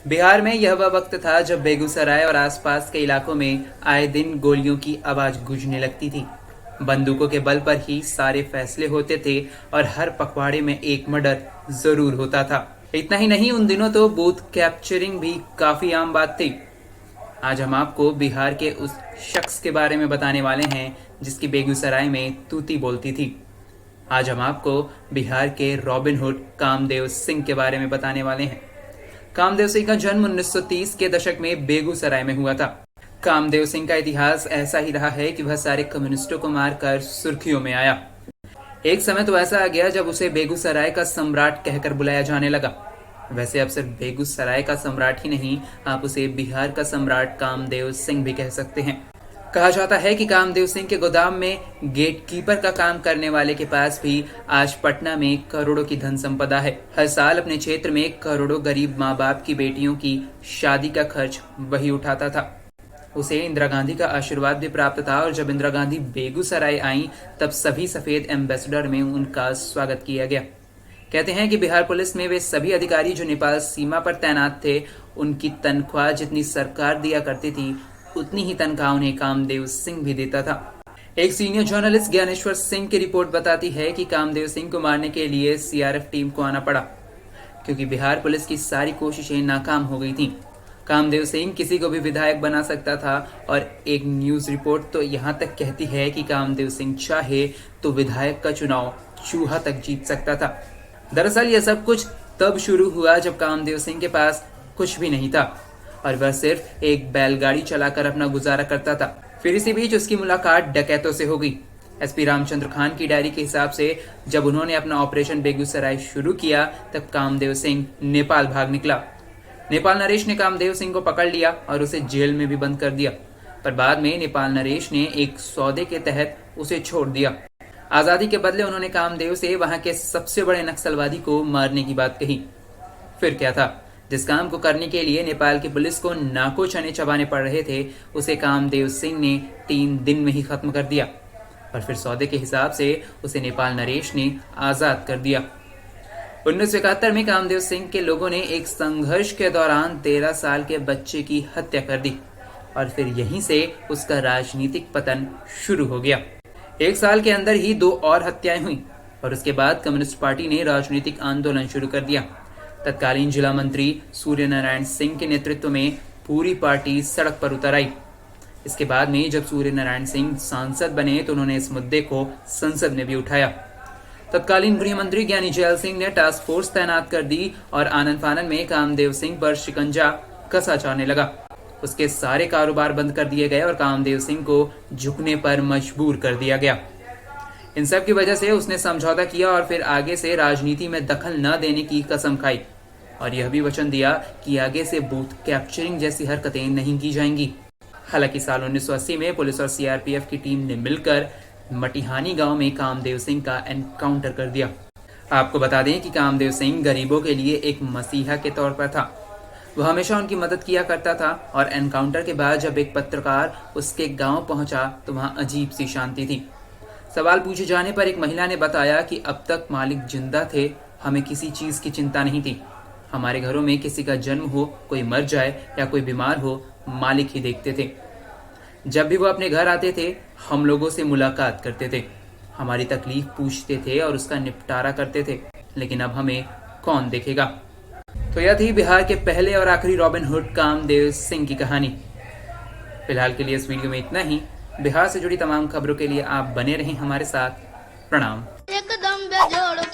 बिहार में यह वह वक्त था जब बेगूसराय और आसपास के इलाकों में आए दिन गोलियों की आवाज गूंजने लगती थी। बंदूकों के बल पर ही सारे फैसले होते थे और हर पखवाड़े में एक मर्डर जरूर होता था। इतना ही नहीं, उन दिनों तो बूथ कैप्चरिंग भी काफी आम बात थी। आज हम आपको बिहार के उस शख्स के बारे में बताने वाले हैं जिसकी बेगूसराय में तूती बोलती थी। आज हम आपको बिहार के रॉबिन हुड कामदेव सिंह के बारे में बताने वाले हैं। कामदेव सिंह का जन्म 1930 के दशक में बेगूसराय में हुआ था। कामदेव सिंह का इतिहास ऐसा ही रहा है कि वह सारे कम्युनिस्टों को मारकर सुर्खियों में आया। एक समय तो ऐसा आ गया जब उसे बेगूसराय का सम्राट कहकर बुलाया जाने लगा। वैसे अब सिर्फ बेगूसराय का सम्राट ही नहीं, आप उसे बिहार का सम्राट कामदेव सिंह भी कह सकते हैं। कहा जाता है कि कामदेव सिंह के गोदाम में गेटकीपर का काम करने वाले के पास भी आज पटना में करोड़ों की धन संपदा है। हर साल अपने क्षेत्र में करोड़ों गरीब माँ बाप की बेटियों की शादी का खर्च वही उठाता था। उसे इंदिरा गांधी का आशीर्वाद भी प्राप्त था और जब इंदिरा गांधी बेगूसराय आई तब सभी सफेद एम्बेसडर में उनका स्वागत किया गया। कहते हैं कि बिहार पुलिस में वे सभी अधिकारी जो नेपाल सीमा पर तैनात थे, उनकी तनख्वाह जितनी सरकार दिया करती थी उतनी ही तनख्वाह उन्हें कामदेव सिंह भी देता था। एक सीनियर जर्नलिस्ट ज्ञानेश्वर सिंह की रिपोर्ट बताती है कि कामदेव सिंह को मारने के लिए सीआरएफ टीम को आना पड़ा क्योंकि बिहार पुलिस की सारी कोशिशें नाकाम हो गई थीं। कामदेव सिंह किसी को भी विधायक बना सकता था और एक न्यूज रिपोर्ट तो यहाँ तक कहती है कि कामदेव सिंह चाहे तो विधायक का चुनाव चूहा तक जीत सकता था। दरअसल यह सब कुछ तब शुरू हुआ जब कामदेव सिंह के पास कुछ भी नहीं था और वह सिर्फ एक बैलगाड़ी चलाकर अपना गुजारा करता था। फिर इसी बीच उसकी मुलाकात डकैतों से हो गई। एसपी रामचंद्र खान की डायरी के हिसाब से जब उन्होंने अपना ऑपरेशन बेगूसराय शुरू किया तब कामदेव सिंह नेपाल भाग निकला। नेपाल नरेश ने कामदेव सिंह को पकड़ लिया और उसे जेल में भी बंद कर दिया, पर बाद में नेपाल नरेश ने एक सौदे के तहत उसे छोड़ दिया। आजादी के बदले उन्होंने कामदेव से वहां के सबसे बड़े नक्सलवादी को मारने की बात कही। फिर क्या था, जिस काम को करने के लिए नेपाल की पुलिस को नाको चने चबाने पड़ रहे थे उसे कामदेव सिंह ने 3 दिन में ही खत्म कर दिया और फिर सौदे के हिसाब से उसे नेपाल नरेश ने आजाद कर दिया। 1971 में कामदेव सिंह के लोगों ने एक संघर्ष के दौरान 13 साल के बच्चे की हत्या कर दी और फिर यहीं से उसका राजनीतिक पतन शुरू हो गया। 1 साल के अंदर ही 2 और हत्याएं हुई और उसके बाद कम्युनिस्ट पार्टी ने राजनीतिक आंदोलन शुरू कर दिया। तत्कालीन जिला मंत्री सूर्य नारायण सिंह के नेतृत्व में पूरी पार्टी सड़क पर उतर आई। इसके बाद में जब सूर्य नारायण सिंह सांसद बने तो उन्होंने इस मुद्दे को संसद में भी उठाया। तत्कालीन गृह मंत्री ज्ञानी जैल सिंह ने टास्क फोर्स तैनात कर दी और आनन फानन में कामदेव सिंह पर शिकंजा कसा जाने लगा। उसके सारे कारोबार बंद कर दिए गए और कामदेव सिंह को झुकने पर मजबूर कर दिया गया। इन सब की वजह से उसने समझौता किया और फिर आगे से राजनीति में दखल न देने की कसम खाई और यह भी वचन दिया कि आगे से बूथ कैप्चरिंग जैसी हरकतें नहीं की जाएंगी। हालांकि साल 1980 में पुलिस और सीआरपीएफ की टीम ने मिलकर मटिहानी गांव में कामदेव सिंह का एनकाउंटर कर दिया। आपको बता दें कि कामदेव सिंह गरीबों के लिए एक मसीहा के तौर पर था। वह हमेशा उनकी मदद किया करता था और एनकाउंटर के बाद जब एक पत्रकार उसके गांव पहुंचा तो वहां अजीब सी शांति थी। सवाल पूछे जाने पर एक महिला ने बताया कि अब तक मालिक जिंदा थे, हमें किसी चीज की चिंता नहीं थी। हमारे घरों में किसी का जन्म हो, कोई मर जाए या कोई बीमार हो, मालिक ही देखते थे। जब भी वो अपने घर आते थे हम लोगों से मुलाकात करते थे, हमारी तकलीफ पूछते थे और उसका निपटारा करते थे, लेकिन अब हमें कौन देखेगा। तो यह थी बिहार के पहले और आखिरी रॉबिन हुड कामदेव सिंह की कहानी। फिलहाल के लिए इस वीडियो में इतना ही। बिहार से जुड़ी तमाम खबरों के लिए आप बने रहें हमारे साथ। प्रणाम। एकदम बेजोड़